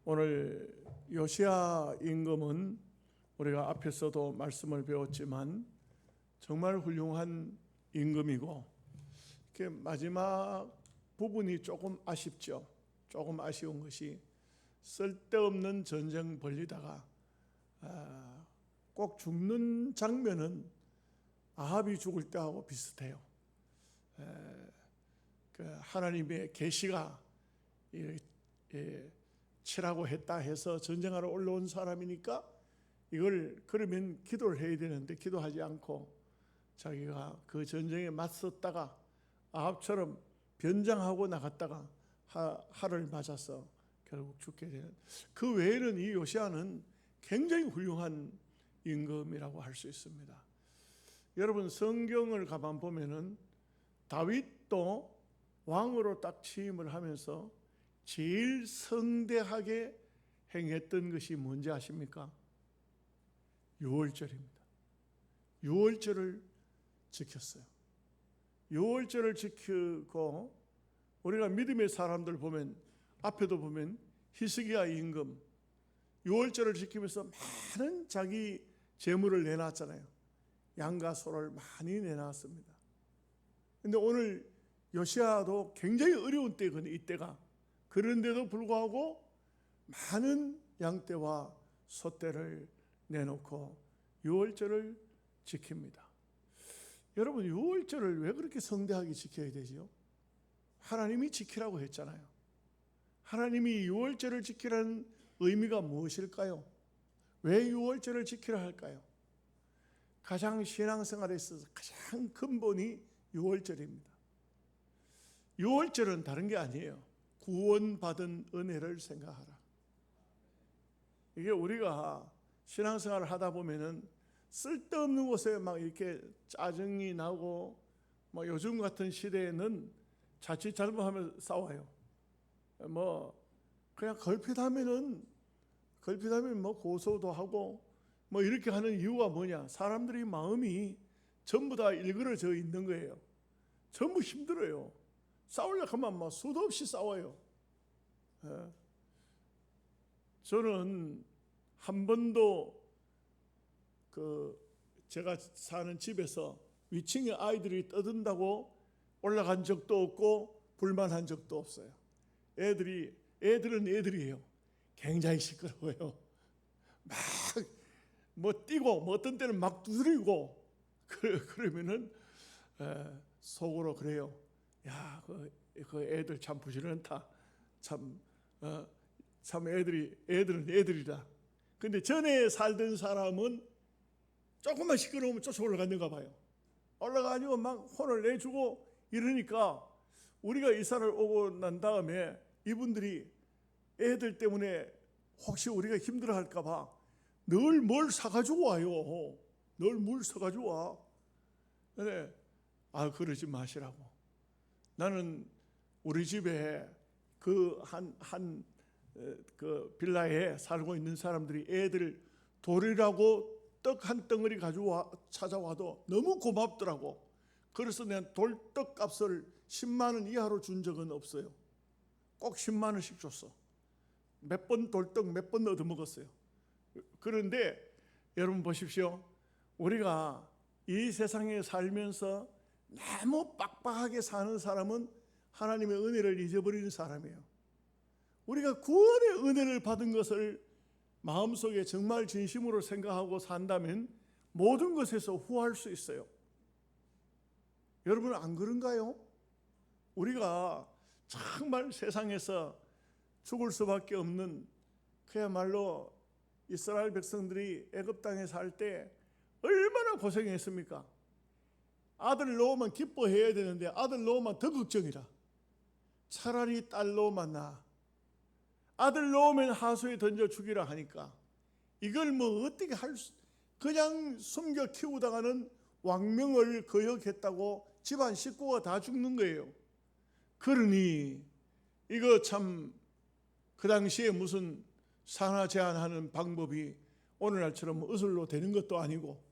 오늘 요시야 임금은 우리가 앞에서도 말씀을 배웠지만 정말 훌륭한 임금이고, 이렇게 마지막 부분이 조금 아쉽죠. 조금 아쉬운 것이 쓸데없는 전쟁 벌리다가 꼭 죽는 장면은 아합이 죽을 때하고 비슷해요. 하나님의 계시가 치라고 했다 해서 전쟁하러 올라온 사람이니까 이걸 그러면 기도를 해야 되는데 기도하지 않고 자기가 그 전쟁에 맞섰다가 아합처럼 변장하고 나갔다가 활을 맞아서 결국 죽게 되는, 그 외에는 이 요시야는 굉장히 훌륭한 임금이라고 할 수 있습니다. 여러분, 성경을 가만 보면은 다윗도 왕으로 딱 취임을 하면서 제일 성대하게 행했던 것이 뭔지 아십니까? 유월절입니다. 유월절을 지켰어요. 유월절을 지키고, 우리가 믿음의 사람들 보면 앞에도 보면 히스기야 임금 유월절을 지키면서 많은 자기 재물을 내놨잖아요. 양과 소를 많이 내놨습니다. 그런데 오늘 요시야도 굉장히 어려운 때거든요. 이때가. 그런데도 불구하고 많은 양떼와 소떼를 내놓고 유월절을 지킵니다. 여러분, 유월절을 왜 그렇게 성대하게 지켜야 되지요? 하나님이 지키라고 했잖아요. 하나님이 유월절을 지키라는 의미가 무엇일까요? 왜 유월절을 지키라 할까요? 가장 신앙생활에 있어서 가장 근본이 유월절입니다. 유월절은 다른 게 아니에요. 구원받은 은혜를 생각하라. 이게 우리가 신앙생활을 하다 보면은 쓸데없는 곳에 막 이렇게 짜증이 나고, 뭐 요즘 같은 시대에는 자칫 잘못하면 싸워요. 그냥 걸핏하면 뭐 고소도 하고 뭐 이렇게 하는 이유가 뭐냐? 사람들이 마음이 전부 다 일그러져 있는 거예요. 전부 힘들어요. 싸우려고 하면 뭐 수도 없이 싸워요. 저는 한 번도 제가 사는 집에서 위층에 아이들이 떠든다고 올라간 적도 없고 불만한 적도 없어요. 애들은 애들이에요. 굉장히 시끄러워요. 막 뭐 뛰고, 뭐 어떤 때는 막 두드리고, 그러면은 속으로 그래요. 야, 그 애들 참 부지런하다. 참 애들은 애들이다. 근데 전에 살던 사람은 조금만 시끄러우면 쫓아 올라갔는가 봐요. 올라가지고 막 혼을 내주고 이러니까 우리가 이사를 오고 난 다음에 이분들이 애들 때문에 혹시 우리가 힘들어 할까 봐 늘 뭘 사가지고 와요. 늘 뭘 사가지고 와. 근데 그러지 마시라고. 나는 우리 집에 그 빌라에 살고 있는 사람들이 애들 돌이라고 떡 한 덩어리 찾아와도 너무 고맙더라고. 그래서 내가 돌떡 값을 10만 원 이하로 준 적은 없어요. 꼭 10만 원씩 줬어. 몇 번 돌떡 몇 번 얻어먹었어요. 그런데 여러분 보십시오. 우리가 이 세상에 살면서 너무 빡빡하게 사는 사람은 하나님의 은혜를 잊어버리는 사람이에요. 우리가 구원의 은혜를 받은 것을 마음속에 정말 진심으로 생각하고 산다면 모든 것에서 후할 수 있어요. 여러분, 안 그런가요? 우리가 정말 세상에서 죽을 수밖에 없는, 그야말로 이스라엘 백성들이 애굽 땅에 살 때 얼마나 고생했습니까? 아들 낳으면 기뻐해야 되는데 아들 낳으면 더 걱정이라. 차라리 딸 낳으면 나. 아들 낳으면 하수에 던져 죽이라 하니까 이걸 뭐 어떻게 그냥 숨겨 키우다가는 왕명을 거역했다고 집안 식구가 다 죽는 거예요. 그러니 이거 참 그 당시에 무슨 산하 제한하는 방법이 오늘날처럼 의술로 되는 것도 아니고,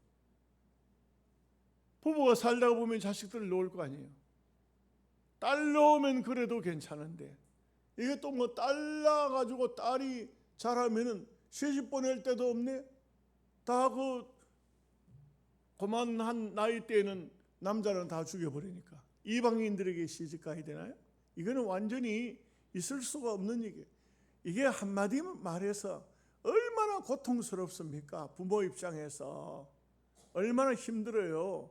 부부가 살다가 보면 자식들을 놓을 거 아니에요. 딸 낳으면 그래도 괜찮은데 이게 또 뭐 딸 낳아가지고 딸이 자라면은 시집 보낼 때도 없네. 다 그만한 나이 때에는 남자는 다 죽여버리니까 이방인들에게 시집 가야 되나요? 이거는 완전히 있을 수가 없는 얘기예요. 이게 한마디 말해서 얼마나 고통스럽습니까? 부모 입장에서 얼마나 힘들어요.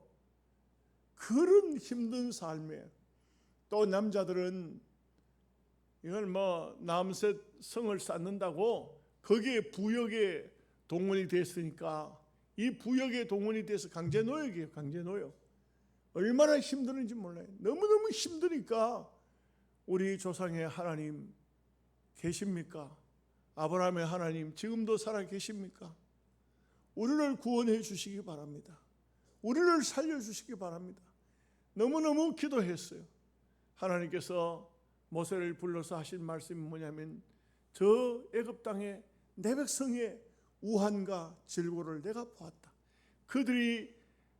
그런 힘든 삶에 또 남자들은 이걸 뭐 남셋 성을 쌓는다고 거기에 부역에 동원이 됐으니까 이 부역에 동원이 돼서 강제노역이에요. 강제노역. 얼마나 힘드는지 몰라요. 너무너무 힘드니까 우리 조상의 하나님 계십니까? 아브라함의 하나님 지금도 살아 계십니까? 우리를 구원해 주시기 바랍니다. 우리를 살려주시기 바랍니다. 너무너무 기도했어요. 하나님께서 모세를 불러서 하신 말씀이 뭐냐면 저 애굽 땅에 내 백성의 우환과 질고를 내가 보았다. 그들이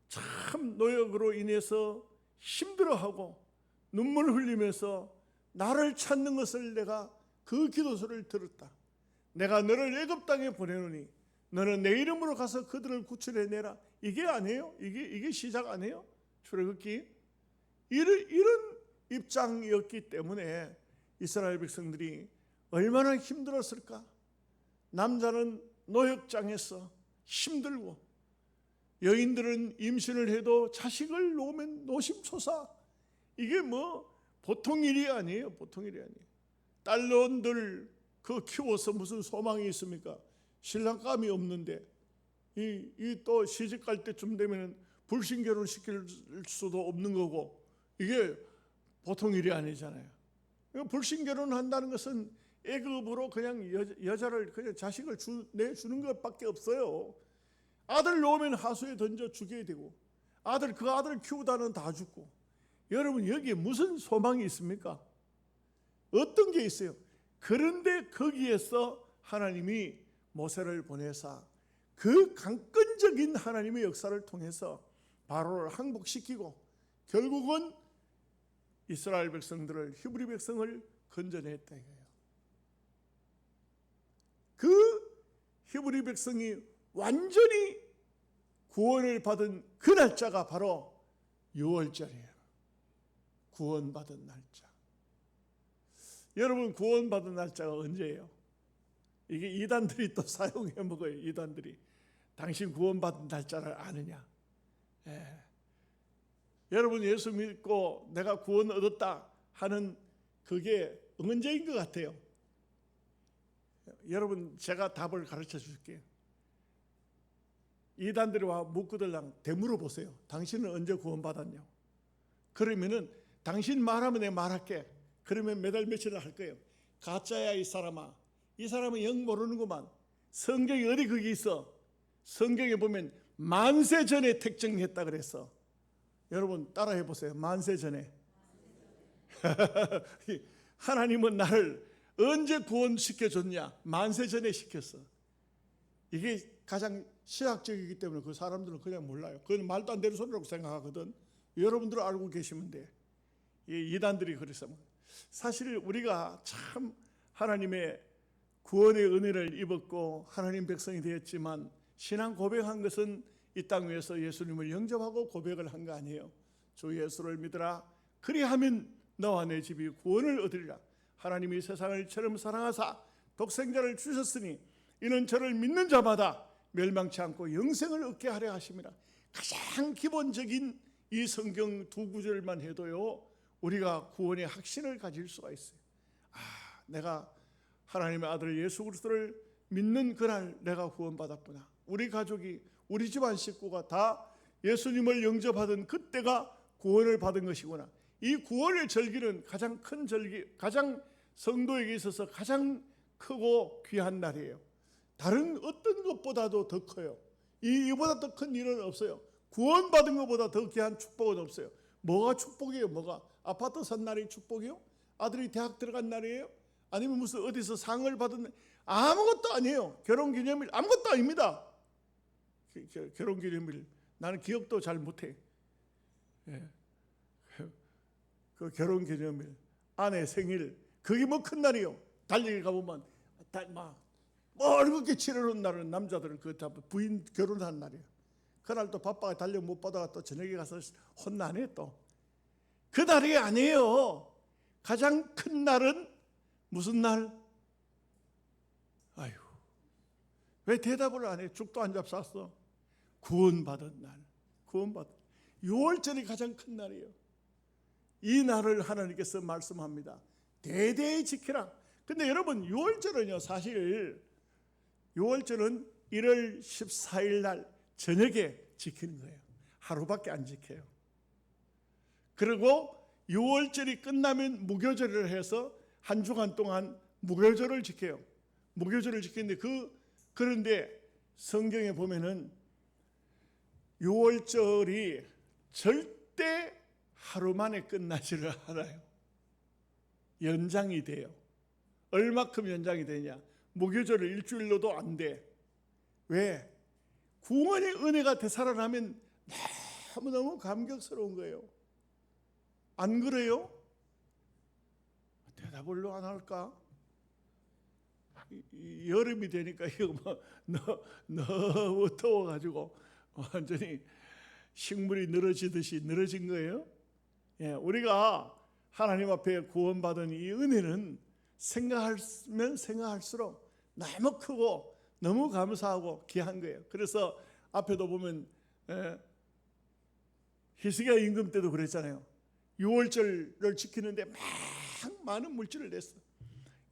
참 노역으로 인해서 힘들어하고 눈물 흘리면서 나를 찾는 것을 내가 그 기도소를 들었다. 내가 너를 애굽 땅에 보내노니 너는 내 이름으로 가서 그들을 구출해내라. 이게 아니에요? 이게 시작 아니에요? 출애굽기 이런 입장이었기 때문에 이스라엘 백성들이 얼마나 힘들었을까? 남자는 노역장에서 힘들고 여인들은 임신을 해도 자식을 놓으면 노심초사. 이게 뭐 보통 일이 아니에요. 보통 일이 아니에요. 딸놈들 그 키워서 무슨 소망이 있습니까? 신랑감이 없는데 이 또 시집 갈 때쯤 되면 불신결혼 시킬 수도 없는 거고 이게 보통 일이 아니잖아요. 불신결혼 한다는 것은 애급으로 그냥 여자를 그냥 자식을 내주는 것밖에 없어요. 아들 놓으면 하수에 던져 죽여야 되고 그 아들 키우다는 다 죽고. 여러분 여기에 무슨 소망이 있습니까? 어떤 게 있어요? 그런데 거기에서 하나님이 모세를 보내사 그 강권적인 하나님의 역사를 통해서 바로를 항복시키고 결국은 이스라엘 백성들을 히브리 백성을 건져냈다 이거예요. 그 히브리 백성이 완전히 구원을 받은 그 날짜가 바로 6월절이에요. 구원받은 날짜. 여러분 구원받은 날짜가 언제예요? 이게 이단들이 또 사용해 먹어요. 이단들이. 당신 구원받은 날짜를 아느냐? 여러분 예수 믿고 내가 구원 얻었다 하는 그게 언제인 것 같아요? 여러분 제가 답을 가르쳐 줄게요. 이단들이 와 묻고들랑 되물어 보세요. 당신은 언제 구원받았냐고. 그러면은 당신 말하면 내가 말할게. 그러면 몇 달 며칠을 할 거예요. 가짜야 이 사람아. 이 사람은 영 모르는구만. 성경이 어디 거기 있어? 성경에 보면 만세 전에 택정했다 그랬어. 여러분 따라해 보세요. 만세 전에. 하나님은 나를 언제 구원시켜줬냐? 만세 전에 시켰어. 이게 가장 신학적이기 때문에 그 사람들은 그냥 몰라요. 그건 말도 안 되는 소리라고 생각하거든. 여러분들은 알고 계시면 돼. 이단들이 그래서 사실 우리가 참 하나님의 구원의 은혜를 입었고 하나님 백성이 되었지만 신앙 고백한 것은 이 땅 위에서 예수님을 영접하고 고백을 한 거 아니에요. 주 예수를 믿으라. 그리하면 너와 내 집이 구원을 얻으리라. 하나님이 세상을 처럼 사랑하사 독생자를 주셨으니 이는 저를 믿는 자마다 멸망치 않고 영생을 얻게 하려 하심이라. 가장 기본적인 이 성경 두 구절만 해도요 우리가 구원의 확신을 가질 수가 있어요. 내가 하나님의 아들 예수 그리스도를 믿는 그날 내가 구원받았구나. 우리 가족이 우리 집안 식구가 다 예수님을 영접하던 그때가 구원을 받은 것이구나. 이 구원의 절기는 가장 큰 절기, 가장 성도에게 있어서 가장 크고 귀한 날이에요. 다른 어떤 것보다도 더 커요. 이보다 더 큰 일은 없어요. 구원받은 것보다 더 귀한 축복은 없어요. 뭐가 축복이에요? 뭐가? 아파트 산 날이 축복이요? 아들이 대학 들어간 날이에요? 아니면 무슨 어디서 상을 받은 날? 아무것도 아니에요. 결혼기념일 아무것도 아닙니다. 결혼기념일 나는 기억도 잘 못해. 그 결혼 기념일, 아내 생일, 그게 뭐 큰 날이요. 달리기 가보면 막 멀겋게 치르는 날은 남자들은 그 부인 결혼한 날이에요. 그날 또 바빠가 달력 못 받아가 또 저녁에 가서 혼나네 또. 그 날이 아니에요. 가장 큰 날은 무슨 날? 아유, 왜 대답을 안 해? 죽도 안 잡쌌어. 구원받은 날. 구원받은 6월절이 가장 큰 날이에요. 이 날을 하나님께서 말씀합니다. 대대히 지키라. 근데 여러분 6월절은요, 사실 6월절은 1월 14일 날 저녁에 지키는 거예요. 하루밖에 안 지켜요. 그리고 6월절이 끝나면 무교절을 해서 한 주간 동안 무교절을 지켜요. 무교절을 지키는데 그런데 성경에 보면은 6월절이 절대 하루 만에 끝나지를 않아요. 연장이 돼요. 얼마큼 연장이 되냐? 무교절을 일주일로도 안 돼. 왜? 구원의 은혜가 되살아나면 너무너무 감격스러운 거예요. 안 그래요? 대답을 안 할까? 여름이 되니까 이거 너무 더워가지고 완전히 식물이 늘어지듯이 늘어진 거예요. 예, 우리가 하나님 앞에 구원받은 이 은혜는 생각하면 생각할수록 너무 크고 너무 감사하고 귀한 거예요. 그래서 앞에도 보면 히스기야 임금 때도 그랬잖아요. 6월절을 지키는데 많은 물질을 냈어.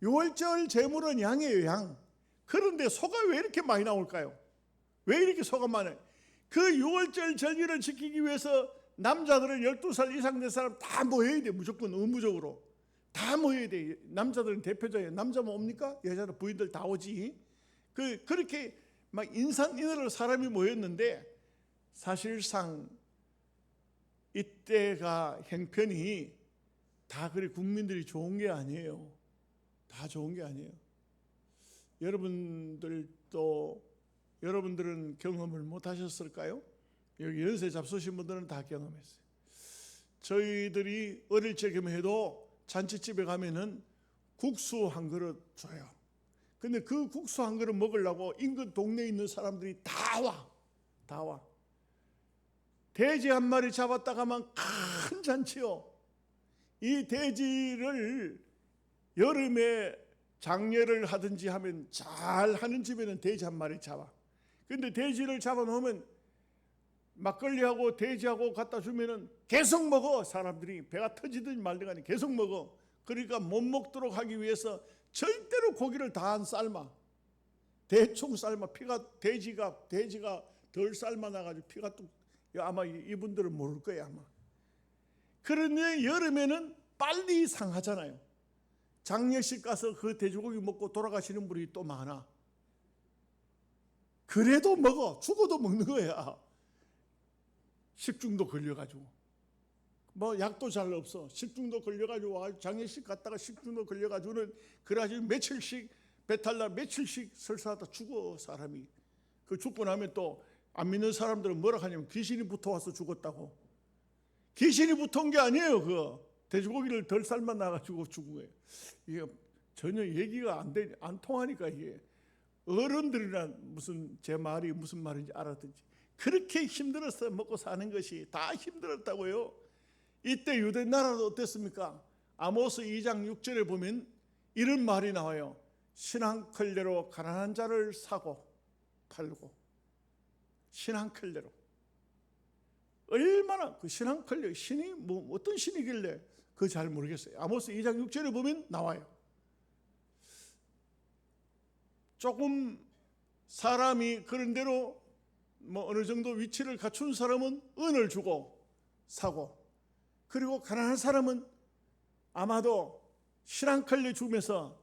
6월절 제물은 양이에요, 양. 그런데 소가 왜 이렇게 많이 나올까요? 왜 이렇게 소가 많아요? 그 6월절 절기를 지키기 위해서 남자들은 12살 이상 된 사람 다 모여야 돼. 무조건 의무적으로 다 모여야 돼. 남자들은 대표적이에요. 남자만 옵니까? 여자는 부인들 다 오지. 그렇게 막 인산인해로 사람이 모였는데 사실상 이때가 형편이 다 그리 국민들이 좋은 게 아니에요. 다 좋은 게 아니에요. 여러분들은 경험을 못 하셨을까요? 여기 연세 잡수신 분들은 다 경험했어요. 저희들이 어릴 적에만 해도 잔치집에 가면은 국수 한 그릇 줘요. 근데 그 국수 한 그릇 먹으려고 인근 동네에 있는 사람들이 다 와. 돼지 한 마리 잡았다가만 큰 잔치요. 이 돼지를 여름에 장례를 하든지 하면 잘 하는 집에는 돼지 한 마리 잡아. 근데 돼지를 잡아 놓으면 막걸리하고 돼지하고 갖다 주면은 계속 먹어. 사람들이 배가 터지든지 말든지 계속 먹어. 그러니까 못 먹도록 하기 위해서 절대로 고기를 다 안 삶아. 대충 삶아. 돼지가 덜 삶아 나가지고 피가 뚝. 아마 이분들은 모를 거예요 아마. 그런데 여름에는 빨리 상하잖아요. 장례식 가서 그 돼지고기 먹고 돌아가시는 분이 또 많아. 그래도 먹어. 죽어도 먹는 거야. 식중독 걸려가지고. 뭐 약도 잘 없어. 식중독 걸려가지고 장례식 갔다가 식중독 걸려가지고는 그래가지고 며칠씩 배탈 나 며칠씩 설사하다 죽어 사람이. 그 죽고 나면 또 안 믿는 사람들은 뭐라 하냐면 귀신이 붙어와서 죽었다고. 귀신이 붙은 게 아니에요. 그거. 돼지고기를 덜 삶아 나가지고 죽은 거예요. 이게 전혀 얘기가 안 통하니까 이게 어른들이나 무슨 제 말이 무슨 말인지 알았든지 그렇게 힘들어서 먹고 사는 것이 다 힘들었다고요. 이때 유대 나라도 어땠습니까? 아모스 2장 6절에 보면 이런 말이 나와요. 신한컬레로 가난한 자를 사고 팔고. 신한컬레로. 얼마나 그 신한컬레 신이 뭐 어떤 신이길래 그거 잘 모르겠어요. 아모스 2장 6절에 보면 나와요. 조금 사람이 그런 대로 뭐 어느 정도 위치를 갖춘 사람은 은을 주고 사고, 그리고 가난한 사람은 아마도 신한컬레 주면서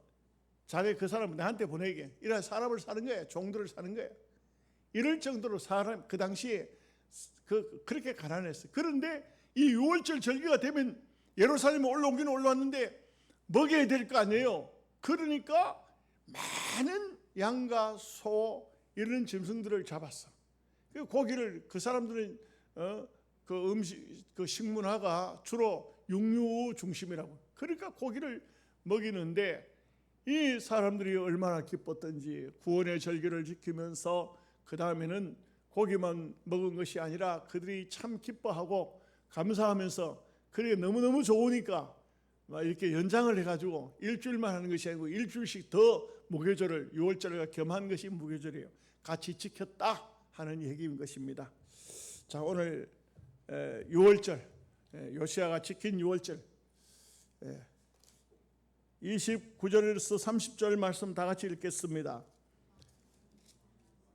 자네 그 사람은 나한테 보내게 이런 사람을 사는 거예요. 종들을 사는 거예요. 이럴 정도로 사람 그 당시에 그렇게 가난했어요. 그런데 이 6월절 절기가 되면 예루살렘에 올라오기는 올라왔는데 먹여야 될 거 아니에요. 그러니까 많은 양과 소 이런 짐승들을 잡았어. 그 고기를 그 사람들은 그 음식 그 식문화가 주로 육류 중심이라고. 그러니까 고기를 먹이는데 이 사람들이 얼마나 기뻤던지 구원의 절기를 지키면서 그 다음에는 고기만 먹은 것이 아니라 그들이 참 기뻐하고 감사하면서 그게 너무너무 좋으니까 막 이렇게 연장을 해가지고 일주일만 하는 것이 아니고 일주일씩 더 무교절을 6월절과 겸한 것이 무교절이에요. 같이 지켰다 하는 얘기인 것입니다. 자, 오늘 6월절 요시아가 지킨 6월절 29절에서 30절 말씀 다 같이 읽겠습니다.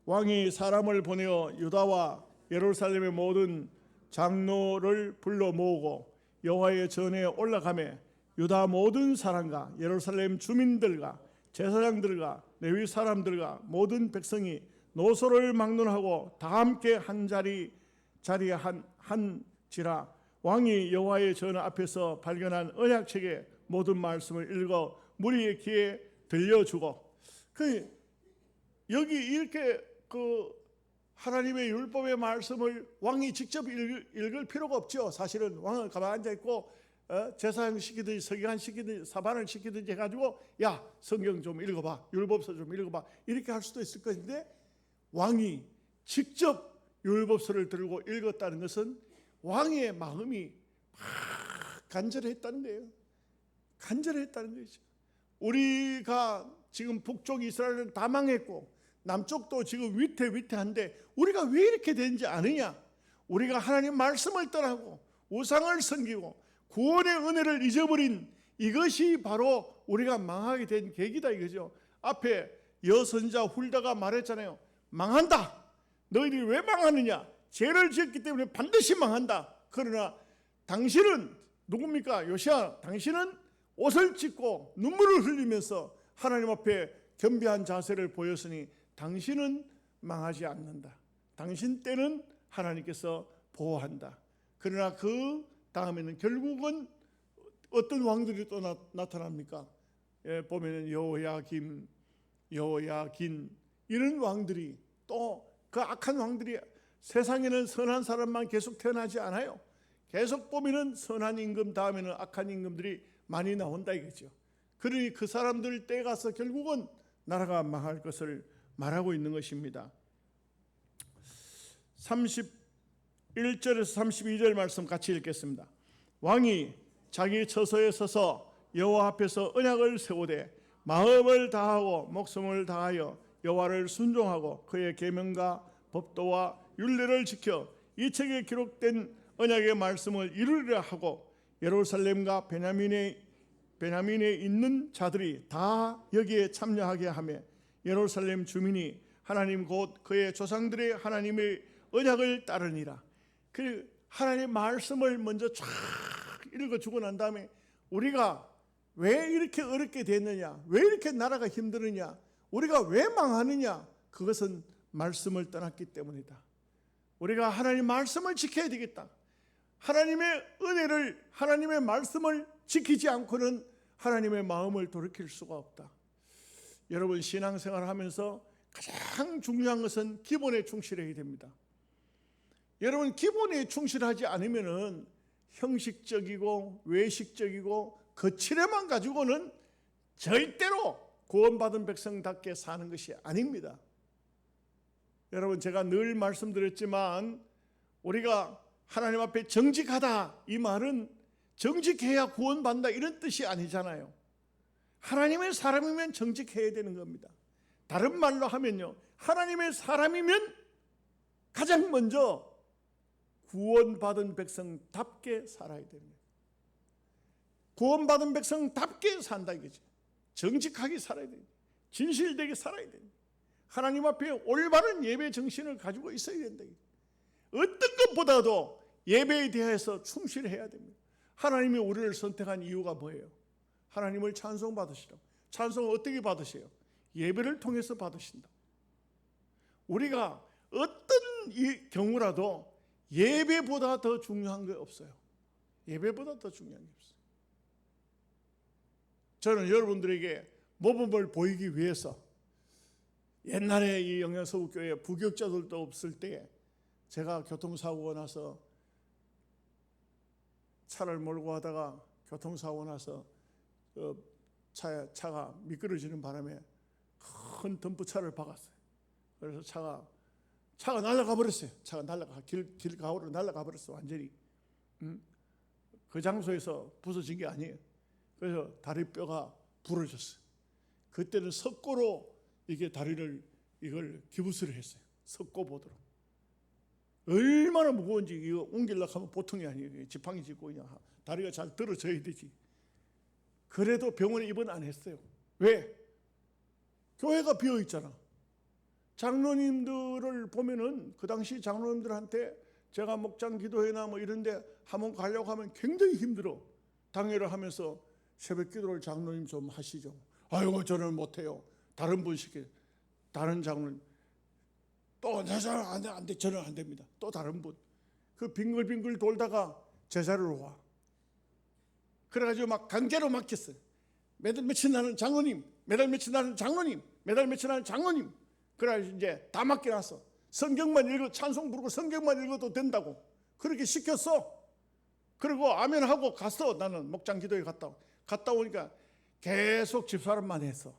왕이 사람을 보내어 유다와 예루살렘의 모든 장로를 불러 모으고 여호와의 전에 올라가매 유다 모든 사람과 예루살렘 주민들과 제사장들과 레위 사람들과 모든 백성이 노소를 막론하고 다 함께 한 자리에 한지라. 왕이 여호와의 전 앞에서 발견한 언약책의 모든 말씀을 읽어 무리의 귀에 들려주고, 여기 이렇게 하나님의 율법의 말씀을 왕이 직접 읽을 필요가 없죠. 사실은 왕은 가만히 앉아 있고 제사장 시키든지 서기관 시키든지 사반을 시키든지 해가지고 야 성경 좀 읽어봐, 율법서 좀 읽어봐 이렇게 할 수도 있을 것인데 왕이 직접 율법서를 들고 읽었다는 것은 왕의 마음이 막 간절했다는 거예요. 간절했다는 거죠. 우리가 지금 북쪽 이스라엘은 다 망했고 남쪽도 지금 위태위태한데 우리가 왜 이렇게 되는지 아느냐? 우리가 하나님 말씀을 떠나고 우상을 섬기고 구원의 은혜를 잊어버린 이것이 바로 우리가 망하게 된 계기다 이거죠. 앞에 여선자 훌다가 말했잖아요. 망한다. 너희들이 왜 망하느냐? 죄를 지었기 때문에 반드시 망한다. 그러나 당신은 누굽니까? 요시야, 당신은 옷을 찢고 눈물을 흘리면서 하나님 앞에 겸비한 자세를 보였으니 당신은 망하지 않는다. 당신 때는 하나님께서 보호한다. 그러나 그 다음에는 결국은 어떤 왕들이 또 나타납니까? 보면은 여호야긴 이런 왕들이 또 그 악한 왕들이 세상에는 선한 사람만 계속 태어나지 않아요. 계속 보면은 선한 임금 다음에는 악한 임금들이 많이 나온다 이거죠. 그러니 그 사람들 때에 가서 결국은 나라가 망할 것을 말하고 있는 것입니다. 31절에서 32절 말씀 같이 읽겠습니다. 왕이 자기 처소에 서서 여호와 앞에서 언약을 세우되 마음을 다하고 목숨을 다하여 여호와를 순종하고 그의 계명과 법도와 율례를 지켜 이 책에 기록된 언약의 말씀을 이루리라 하고 예루살렘과 베냐민에 있는 자들이 다 여기에 참여하게 하며 예루살렘 주민이 하나님 곧 그의 조상들의 하나님의 언약을 따르니라. 그 하나님 말씀을 먼저 쫙 읽어주고 난 다음에 우리가 왜 이렇게 어렵게 됐느냐, 왜 이렇게 나라가 힘드느냐, 우리가 왜 망하느냐, 그것은 말씀을 떠났기 때문이다. 우리가 하나님 말씀을 지켜야 되겠다. 하나님의 은혜를, 하나님의 말씀을 지키지 않고는 하나님의 마음을 돌이킬 수가 없다. 여러분 신앙생활을 하면서 가장 중요한 것은 기본에 충실해야 됩니다. 여러분 기본에 충실하지 않으면은 형식적이고 외식적이고 거칠에만 가지고는 절대로 구원받은 백성답게 사는 것이 아닙니다. 여러분 제가 늘 말씀드렸지만 우리가 하나님 앞에 정직하다 이 말은 정직해야 구원받는다 이런 뜻이 아니잖아요. 하나님의 사람이면 정직해야 되는 겁니다. 다른 말로 하면요, 하나님의 사람이면 가장 먼저 구원받은 백성답게 살아야 됩니다. 구원받은 백성답게 산다 이거죠. 정직하게 살아야 됩니다. 진실되게 살아야 됩니다. 하나님 앞에 올바른 예배 정신을 가지고 있어야 된다. 어떤 것보다도 예배에 대해서 충실해야 됩니다. 하나님이 우리를 선택한 이유가 뭐예요? 하나님을 찬송받으시라고. 찬송을 어떻게 받으세요? 예배를 통해서 받으신다. 우리가 어떤 경우라도 예배보다 더 중요한 게 없어요. 예배보다 더 중요한 게 없어요. 저는 여러분들에게 모범을 보이기 위해서 옛날에 이 영양서울교회 부교육자들도 없을 때 제가 교통사고가 나서 차를 몰고 가다가 교통사고 나서 차가 미끄러지는 바람에 큰 덤프차를 박았어요. 그래서 차가 날아가 버렸어요. 길 가오로 날아가 버렸어 완전히. 그 장소에서 부서진 게 아니에요. 그래서 다리뼈가 부러졌어요. 그때는 석고로 이게 이걸 기부스를 했어요. 석고보드로. 얼마나 무거운지 이거 옮기려고 하면 보통이 아니에요. 지팡이 짚고 그냥 다리가 잘 들어져야 되지. 그래도 병원에 입원 안 했어요. 왜? 교회가 비어 있잖아. 장로님들을 보면은 그 당시 장로님들한테 제가 목장 기도회나 뭐 이런데 한번 가려고 하면 굉장히 힘들어. 당회를 하면서 새벽 기도를 장로님 좀 하시죠. 아이고 저는 못해요. 다른 분 시켜. 다른 장로님 또 저는 안 돼. 저는 안 됩니다. 또 다른 분. 그 빙글빙글 돌다가 제자리로 와. 그래가지고 막 강제로 맡겼어요. 매달 며칠 나는 장로님, 매달 며칠 나는 장로님, 매달 며칠 나는 장로님. 그래가지고 이제 다 맡겨놨어. 성경만 읽어, 찬송 부르고 성경만 읽어도 된다고 그렇게 시켰어. 그리고 아멘 하고 갔어. 나는 목장 기도에 갔다 오니까 계속 집사람만 했어.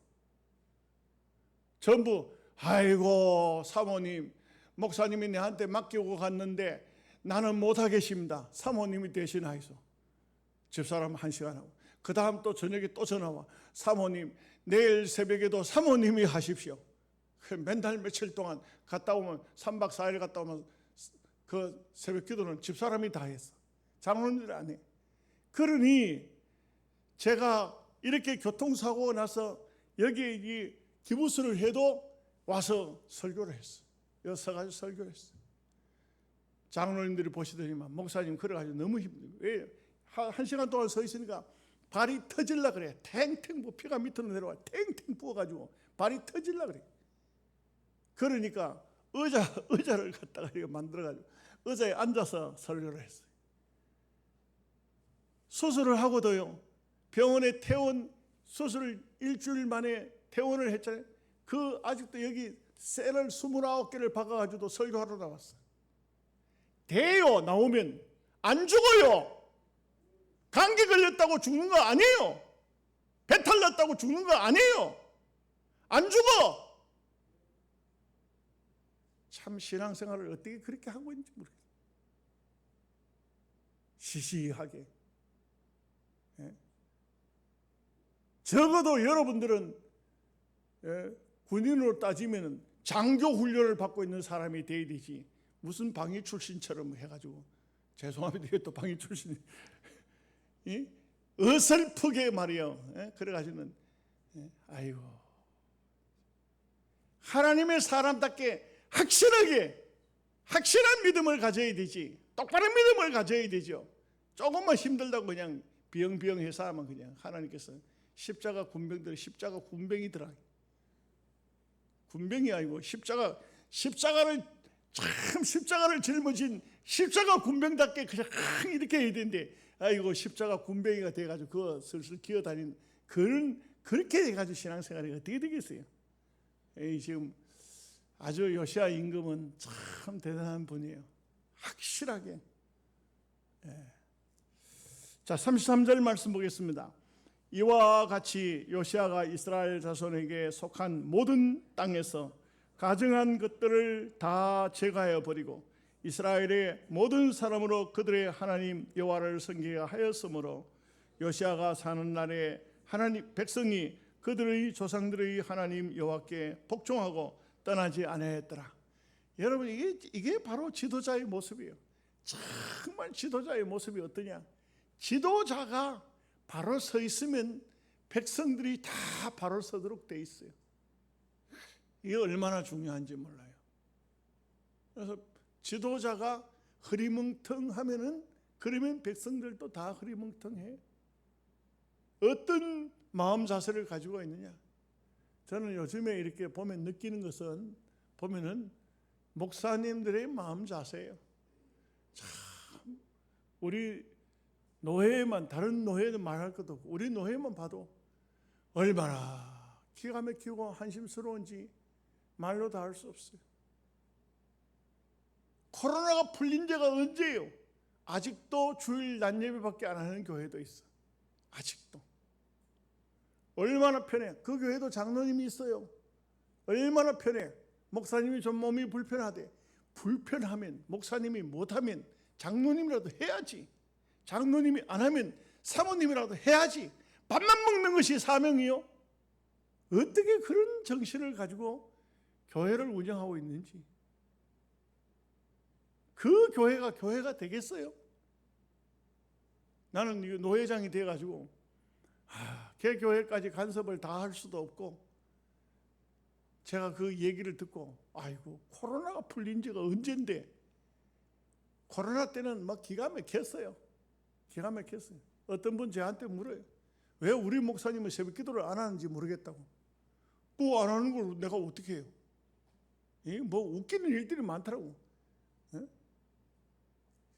전부 아이고 사모님, 목사님이 내한테 맡기고 갔는데 나는 못하겠습니다. 사모님이 대신하이소. 집사람 1시간 하고 그 다음 또 저녁에 또 전화와. 사모님 내일 새벽에도 사모님이 하십시오. 맨날 며칠 동안 갔다 오면 3박 4일 갔다 오면 그 새벽 기도는 집사람이 다 했어. 장로님들 안 해. 그러니 제가 이렇게 교통사고가 나서 여기에 이 기부스를 해도 와서 설교를 했어. 여기 서가지고 설교를 했어. 장로님들이 보시더니만 목사님 그래가지고 너무 힘들어요. 왜? 1시간 동안 서 있으니까 발이 터질라 그래. 탱탱 피가 밑으로 내려와. 탱탱 부어가지고 발이 터질라 그래. 그러니까 의자를 갖다가 만들어가지고 의자에 앉아서 설교를 했어요. 수술을 하고도요. 병원에 수술을 일주일 만에 퇴원을 했잖아요. 그 아직도 여기 셀을 29개를 박아가지고 설교하러 나왔어요. 돼요. 나오면 안 죽어요. 감기 걸렸다고 죽는 거 아니에요. 배탈 났다고 죽는 거 아니에요. 안 죽어. 참 신앙생활을 어떻게 그렇게 하고 있는지 모르겠어요. 시시하게. 적어도 여러분들은 군인으로 따지면 장교 훈련을 받고 있는 사람이 돼야 되지. 무슨 방위 출신처럼 해가지고 죄송합니다. 이게 또 방위 출신 어설프게 말이요. 그래가지고는 아이고 하나님의 사람답게 확실한 믿음을 가져야 되지. 똑바른 믿음을 가져야 되죠. 조금만 힘들다고 그냥 비영비영해서 하면 그냥 하나님께서 십자가 군병이더라. 군병이 아니고 십자가를 짊어진 십자가 군병답게 그냥 이렇게 해야 되는데 아이고 십자가 군병이가 돼가지고 그거 슬슬 기어다니는 그렇게 돼가지고 신앙생활이 어떻게 되겠어요? 지금 아주 요시야 임금은 참 대단한 분이에요. 확실하게. 자 33절 말씀 보겠습니다. 이와 같이 요시야가 이스라엘 자손에게 속한 모든 땅에서 가증한 것들을 다 제거하여 버리고 이스라엘의 모든 사람으로 그들의 하나님 여호와를 섬기게 하였으므로 요시야가 사는 날에 백성이 그들의 조상들의 하나님 여호와께 복종하고 떠나지 아니하였더라. 여러분 이게 바로 지도자의 모습이에요. 정말 지도자의 모습이 어떠냐? 지도자가 바로 서 있으면 백성들이 다 바로 서도록 돼 있어요. 이게 얼마나 중요한지 몰라요. 그래서 지도자가 흐리멍텅하면은 그러면 백성들도 다 흐리멍텅해. 어떤 마음 자세를 가지고 있느냐? 저는 요즘에 이렇게 보면 느끼는 것은 보면은 목사님들의 마음 자세예요. 참 우리 노예만 다른 노예는 말할 것도 없고 우리 노예만 봐도 얼마나 기가 막히고 한심스러운지 말로 다 할 수 없어요. 코로나가 풀린 지가 언제예요? 아직도 주일 낮 예배밖에 안 하는 교회도 있어. 아직도. 얼마나 편해. 그 교회도 장로님이 있어요. 얼마나 편해. 목사님이 좀 몸이 불편하대. 불편하면, 목사님이 못하면 장로님이라도 해야지. 장로님이 안 하면 사모님이라도 해야지. 밥만 먹는 것이 사명이요? 어떻게 그런 정신을 가지고 교회를 운영하고 있는지. 그 교회가 되겠어요? 나는 노회장이 돼가지고 걔 교회까지 간섭을 다 할 수도 없고, 제가 그 얘기를 듣고 아이고, 코로나가 풀린 지가 언젠데. 코로나 때는 막 기가 막혔어요. 기가 막혔어요. 어떤 분 저한테 물어요. 왜 우리 목사님은 새벽 기도를 안 하는지 모르겠다고. 뭐 안 하는 걸 내가 어떻게 해요? 뭐 웃기는 일들이 많더라고.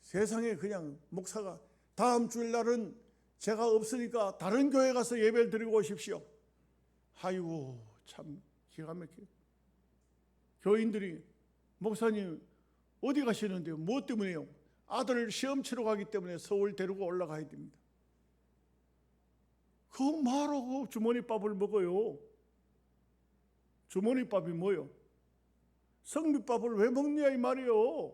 세상에 그냥 목사가 다음 주일날은 제가 없으니까 다른 교회 가서 예배를 드리고 오십시오. 아이고, 참 기가 막혀요. 교인들이 목사님 어디 가시는데요? 뭐 때문에요? 아들 시험 치러 가기 때문에 서울 데리고 올라가야 됩니다. 그거 말하고 주머니밥을 먹어요. 주머니밥이 뭐요? 성미밥을 왜 먹냐 이 말이요.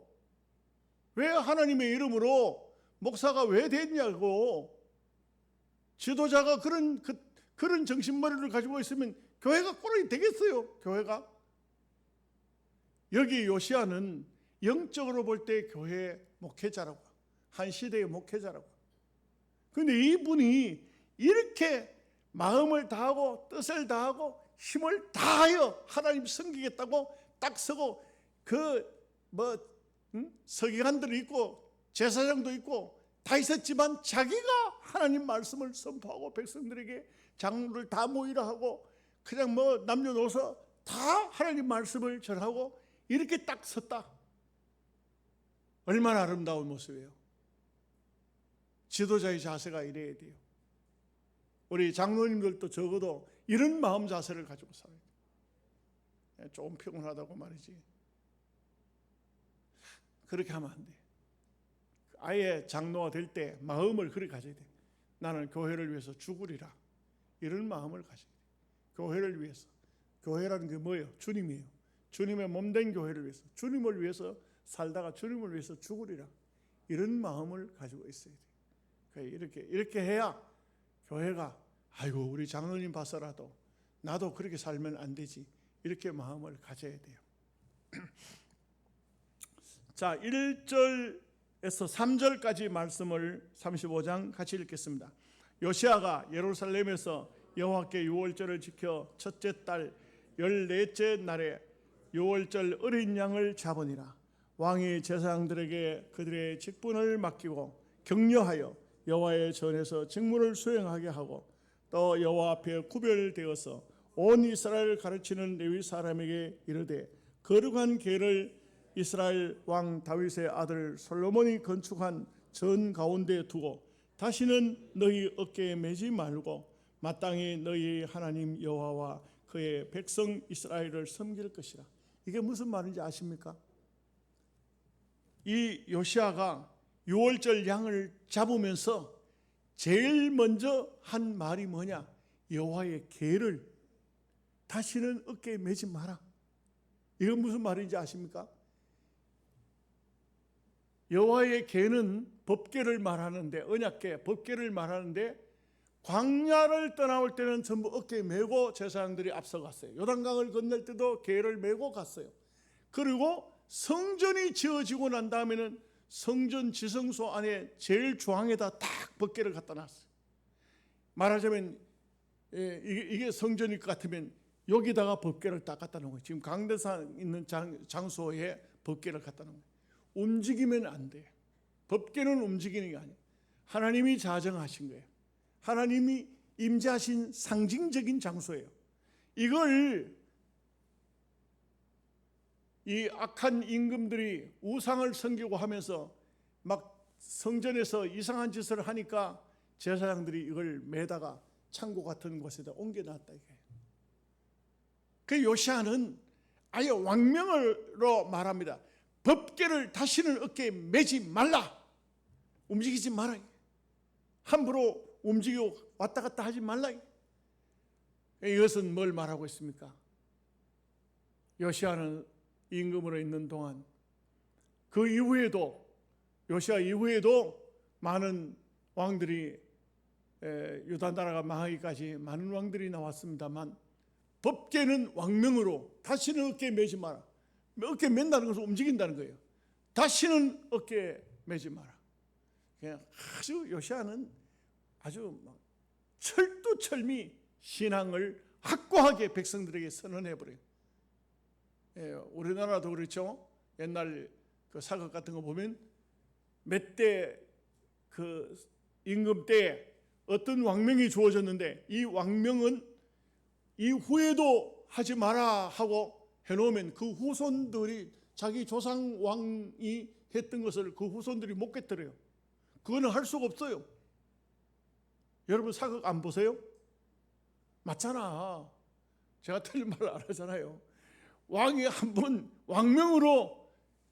왜 하나님의 이름으로 목사가 왜 됐냐고. 지도자가 그런 정신머리를 가지고 있으면 교회가 꼴이 되겠어요. 교회가. 여기 요시야는 영적으로 볼 때 교회 목회자라고, 한 시대의 목회자라고. 그런데 이분이 이렇게 마음을 다하고 뜻을 다하고 힘을 다하여 하나님 섬기겠다고 딱 서고, 서기관들이 있고 제사장도 있고 다 있었지만 자기가 하나님 말씀을 선포하고 백성들에게 장로를 다 모이라 하고 그냥 남녀노소 다 하나님 말씀을 전하고 이렇게 딱 섰다. 얼마나 아름다운 모습이에요. 지도자의 자세가 이래야 돼요. 우리 장로님들도 적어도 이런 마음 자세를 가지고 살아야 돼요. 좀 피곤하다고 말이지. 그렇게 하면 안 돼. 아예 장로가 될 때 마음을 그렇게 가져야 돼. 나는 교회를 위해서 죽으리라. 이런 마음을 가져야 돼. 교회를 위해서. 교회라는 게 뭐예요? 주님이에요. 주님의 몸된 교회를 위해서, 주님을 위해서 살다가 주님을 위해서 죽으리라. 이런 마음을 가지고 있어야 돼. 이렇게 해야 교회가 아이고 우리 장로님 봐서라도 나도 그렇게 살면 안 되지. 이렇게 마음을 가져야 돼요. 자, 1절에서 3절까지 말씀을 35장 같이 읽겠습니다. 요시야가 예루살렘에서 여호와께 유월절을 지켜 첫째 달 14째 날에 유월절 어린 양을 잡으니라. 왕이 제사장들에게 그들의 직분을 맡기고 격려하여 여호와의 전에서 직무를 수행하게 하고 또 여호와 앞에 구별되어서 온 이스라엘을 가르치는 레위 사람에게 이르되 거룩한 궤를 이스라엘 왕 다윗의 아들 솔로몬이 건축한 전 가운데 두고 다시는 너희 어깨에 매지 말고 마땅히 너희 하나님 여호와와 그의 백성 이스라엘을 섬길 것이라. 이게 무슨 말인지 아십니까? 이 요시야가 유월절 양을 잡으면서 제일 먼저 한 말이 뭐냐? 여호와의 궤를 다시는 어깨에 매지 마라. 이건 무슨 말인지 아십니까? 여호와의 궤는 법궤를 말하는데, 언약궤, 법궤를 말하는데 광야를 떠나올 때는 전부 어깨에 메고 제사장들이 앞서갔어요. 요단강을 건널 때도 궤를 메고 갔어요. 그리고 성전이 지어지고 난 다음에는 성전 지성소 안에 제일 중앙에다 딱 법궤를 갖다 놨어요. 말하자면 이게 성전일 것 같으면 여기다가 법궤를 딱 갖다 놓은 거예요. 지금 강대상 있는 장소에 법궤를 갖다 놓은 거예요. 움직이면 안 돼. 법궤는 움직이는 게 아니에요. 하나님이 자정하신 거예요. 하나님이 임재하신 상징적인 장소예요. 이걸 이 악한 임금들이 우상을 섬기고 하면서 막 성전에서 이상한 짓을 하니까 제사장들이 이걸 매다가 창고 같은 곳에다 옮겨놨다 이거예요. 그 요시야는 아예 왕명으로 말합니다. 법궤를 다시는 어깨에 매지 말라. 움직이지 마라. 함부로 움직여 왔다 갔다 하지 말라. 이것은 뭘 말하고 있습니까? 요시아는 임금으로 있는 동안 그 이후에도 요시아 이후에도 많은 왕들이 유다 나라가 망하기까지 많은 왕들이 나왔습니다만 법계는 왕명으로 다시는 어깨에 매지 마라. 어깨에 맨다는 것은 움직인다는 거예요. 다시는 어깨에 매지 마라. 그냥 아주 요시아는 아주 철두철미 신앙을 확고하게 백성들에게 선언해버려요. 우리나라도 그렇죠. 옛날 그 사극 같은 거 보면 몇 대 그 임금 때 어떤 왕명이 주어졌는데 이 왕명은 이후에도 하지 마라 하고 해놓으면 그 후손들이 자기 조상 왕이 했던 것을 그 후손들이 못 깨뜨려요. 그거는 할 수가 없어요. 여러분 사극 안 보세요? 맞잖아. 제가 틀린 말 안 하잖아요. 왕이 한번 왕명으로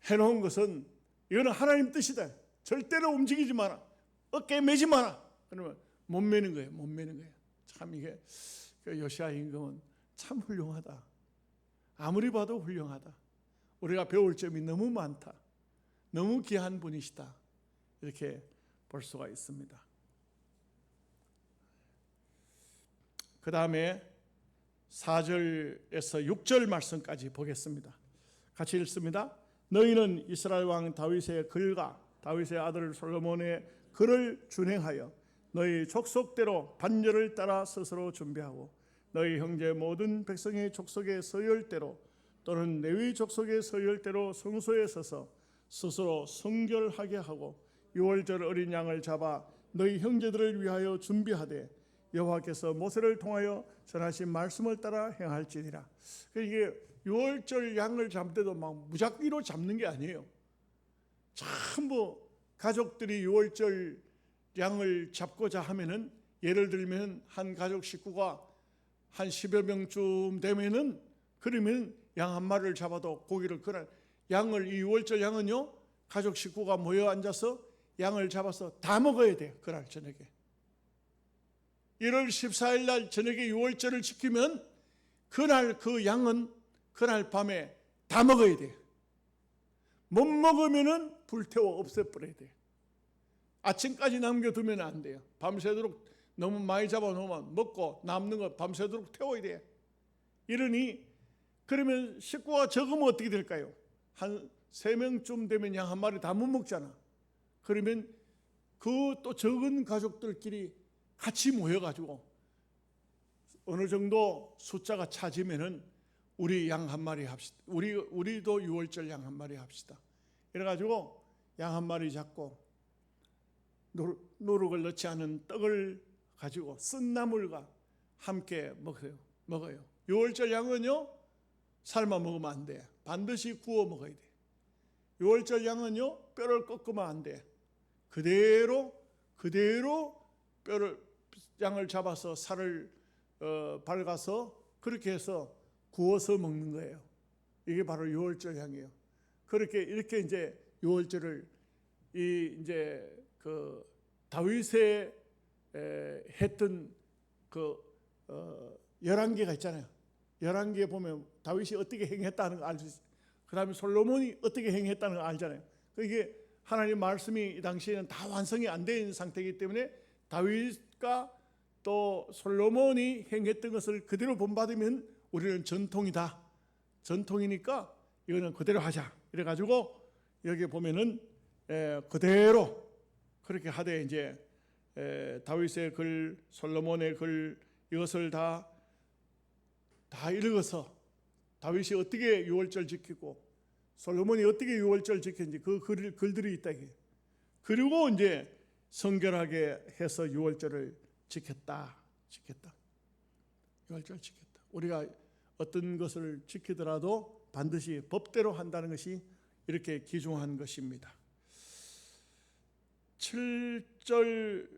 해놓은 것은 이거는 하나님 뜻이다. 절대로 움직이지 마라. 어깨에 매지 마라. 그러면 못 매는 거예요. 못 매는 거예요. 참 이게 요시아 임금은 참 훌륭하다. 아무리 봐도 훌륭하다. 우리가 배울 점이 너무 많다. 너무 귀한 분이시다. 이렇게 볼 수가 있습니다. 그 다음에 4절에서 6절 말씀까지 보겠습니다. 같이 읽습니다. 너희는 이스라엘 왕 다윗의 글과 다윗의 아들 솔로몬의 글을 준행하여 너희 족속대로 반열을 따라 스스로 준비하고 너희 형제 모든 백성의 족속의 서열대로 또는 레위 족속의 서열대로 성소에 서서 스스로 성결하게 하고 유월절 어린 양을 잡아 너희 형제들을 위하여 준비하되 여호와께서 모세를 통하여 전하신 말씀을 따라 행할지니라. 이게 유월절 양을 잡을 때도 막 무작위로 잡는 게 아니에요. 전부 가족들이 유월절 양을 잡고자 하면은 예를 들면 한 가족 식구가 한 10여 명쯤 되면은 그러면 양 한 마리를 잡아도 고기를 그날 양을 이 유월절 양은요 가족 식구가 모여 앉아서 양을 잡아서 다 먹어야 돼요. 그날 저녁에 1월 14일 날 저녁에 유월절을 지키면 그날 그 양은 그날 밤에 다 먹어야 돼요. 못 먹으면은 불태워 없애버려야 돼요. 아침까지 남겨두면 안 돼요. 밤새도록 너무 많이 잡아놓으면 먹고 남는 거 밤새도록 태워야 돼요. 이러니 그러면 식구가 적으면 어떻게 될까요? 한 3명쯤 되면 양 한 마리 다 못 먹잖아. 그러면 그 또 적은 가족들끼리 같이 모여가지고 어느 정도 숫자가 차지면은 우리 양 한 마리 합시다. 우리도 유월절 양 한 마리 합시다. 이래가지고 양 한 마리 잡고 누룩을 넣지 않은 떡을 가지고 쓴 나물과 함께 먹어요. 유월절 양은요 삶아 먹으면 안 돼. 반드시 구워 먹어야 돼. 유월절 양은요 뼈를 꺾으면 안 돼. 그대로 뼈를 양을 잡아서 살을 밝아서 그렇게 해서 구워서 먹는 거예요. 이게 바로 유월절 양이에요. 이렇게 이제 유월절을 이제 그 다윗의 했던 그 11개가 있잖아요. 11개 보면 다윗이 어떻게 행했다는 거 알 수 있어요. 그 다음에 솔로몬이 어떻게 행했다는 거 알잖아요. 이게 하나님 말씀이 이 당시에는 다 완성이 안 된 상태이기 때문에 다윗과 또 솔로몬이 행했던 것을 그대로 본받으면 우리는 전통이다. 전통이니까 이거는 그대로 하자. 이래가지고 여기 보면은 그대로 그렇게 하되 이제 다윗의 글, 솔로몬의 글 이것을 다 읽어서 다윗이 어떻게 유월절 지키고 솔로몬이 어떻게 유월절 지켰는지 그 글들이 있다. 그리고 이제 성결하게 해서 유월절을 지켰다. 유월절 지켰다. 우리가 어떤 것을 지키더라도 반드시 법대로 한다는 것이 이렇게 귀중한 것입니다. 7절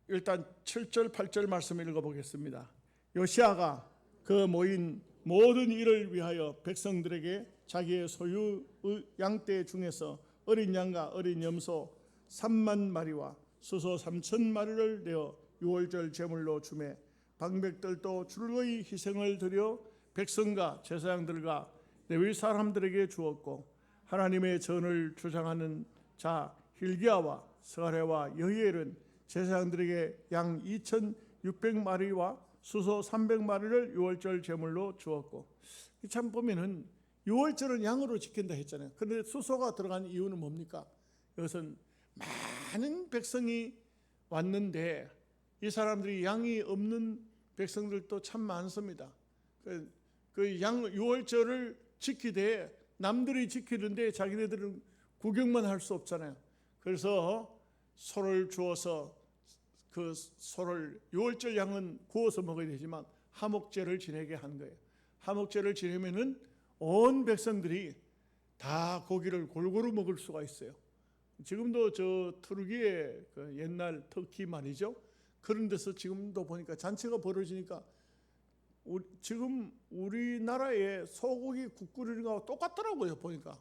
8절 말씀을 읽어보겠습니다. 요시아가 그 모인 모든 일을 위하여 백성들에게 자기의 소유의 양떼 중에서 어린 양과 어린 염소 3만 마리와 수소 3천 마리를 내어 유월절 제물로 주매 방백들도 줄거이 희생을 드려 백성과 제사장들과 레위 사람들에게 주었고 하나님의 전을 주장하는 자 hil기야와 스가랴와 여히엘은 제사장들에게 양 2,600마리와 수소 300마리를 유월절 제물로 주었고, 참 보면은 유월절은 양으로 지킨다 했잖아요. 그런데 수소가 들어간 이유는 뭡니까? 이것은 많은 백성이 왔는데 이 사람들이 양이 없는 백성들도 참 많습니다. 그 양 유월절을 지키되 남들이 지키는데 자기네들은 구경만 할 수 없잖아요. 그래서 소를 주어서 그 소를 유월절 양은 구워서 먹어야 되지만 화목제를 지내게 한 거예요. 화목제를 지내면은 온 백성들이 다 고기를 골고루 먹을 수가 있어요. 지금도 저 투르기에 그 옛날 터키 말이죠. 그런 데서 지금도 보니까 잔치가 벌어지니까 지금 우리나라에 소고기 국 끓이는 거하고 똑같더라고요. 보니까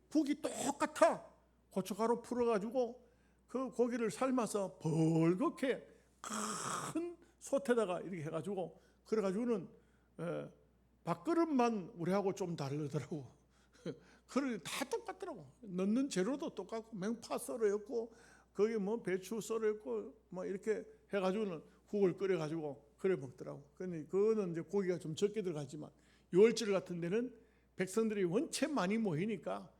국이 똑같아. 고춧가루 풀어가지고 그 고기를 삶아서 벌겋게 큰 솥에다가 이렇게 해가지고 그래가지고는 밥그릇만 우리하고 좀 다르더라고. 그래 다 똑같더라고. 넣는 재료도 똑같고 맹파 썰어였고 거기 뭐 배추 썰어였고 뭐 이렇게 해가지고는 국을 끓여가지고 그래 먹더라고. 근데 그거는 이제 고기가 좀 적게 들어가지만 유월절 같은 데는 백성들이 원체 많이 모이니까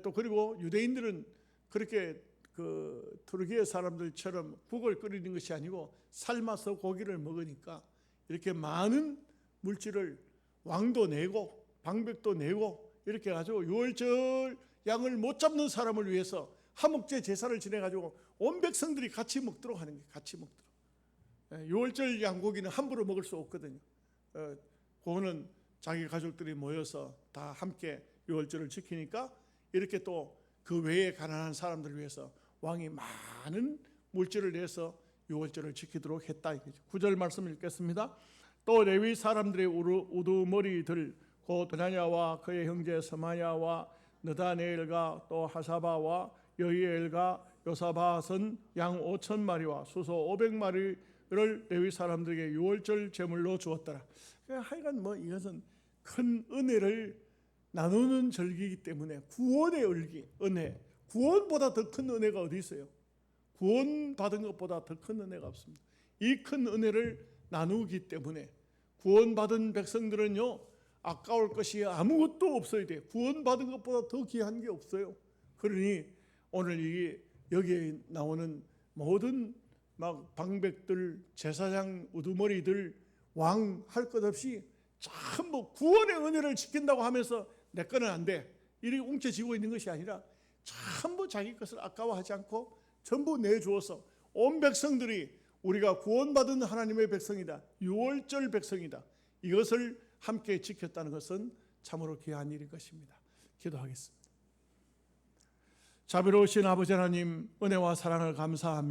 또 그리고 유대인들은 그렇게 그 투르기에 사람들처럼 국을 끓이는 것이 아니고 삶아서 고기를 먹으니까 이렇게 많은 물질을 왕도 내고 방백도 내고 이렇게 해가지고 유월절 양을 못 잡는 사람을 위해서 화목제 제사를 지내가지고 온 백성들이 같이 먹도록 하는 거예요. 같이 먹도록. 유월절 양고기는 함부로 먹을 수 없거든요. 그거는 자기 가족들이 모여서 다 함께 유월절을 지키니까 이렇게 또 그 외에 가난한 사람들을 위해서 왕이 많은 물질을 내서 유월절을 지키도록 했다. 9절 말씀을 읽겠습니다. 또 레위 사람들의 우두머리들 곧 베냐냐와 그의 형제 스마야와 느다네엘과 또 하사바와 여히엘과 요사밧은 양 5,000마리와 수소 500마리를 레위 사람들에게 유월절 제물로 주었더라. 하여간 뭐 이것은 큰 은혜를 나누는 절기이기 때문에 구원의 은혜, 구원보다 더 큰 은혜가 어디 있어요? 구원 받은 것보다 더 큰 은혜가 없습니다. 이 큰 은혜를 나누기 때문에 구원받은 백성들은요 아까울 것이 아무것도 없어야 돼요. 구원받은 것보다 더 귀한 게 없어요. 그러니 오늘 여기에 나오는 모든 막 방백들, 제사장, 우두머리들, 왕 할 것 없이 전부 구원의 은혜를 지킨다고 하면서 내 거는 안 돼 이렇게 웅켜쥐고 있는 것이 아니라 전부 자기 것을 아까워하지 않고 전부 내주어서 온 백성들이 우리가 구원받은 하나님의 백성이다, 유월절 백성이다, 이것을 함께 지켰다는 것은 참으로 귀한 일인 것입니다. 기도하겠습니다. 자비로우신 아버지 하나님, 은혜와 사랑을 감사합니다.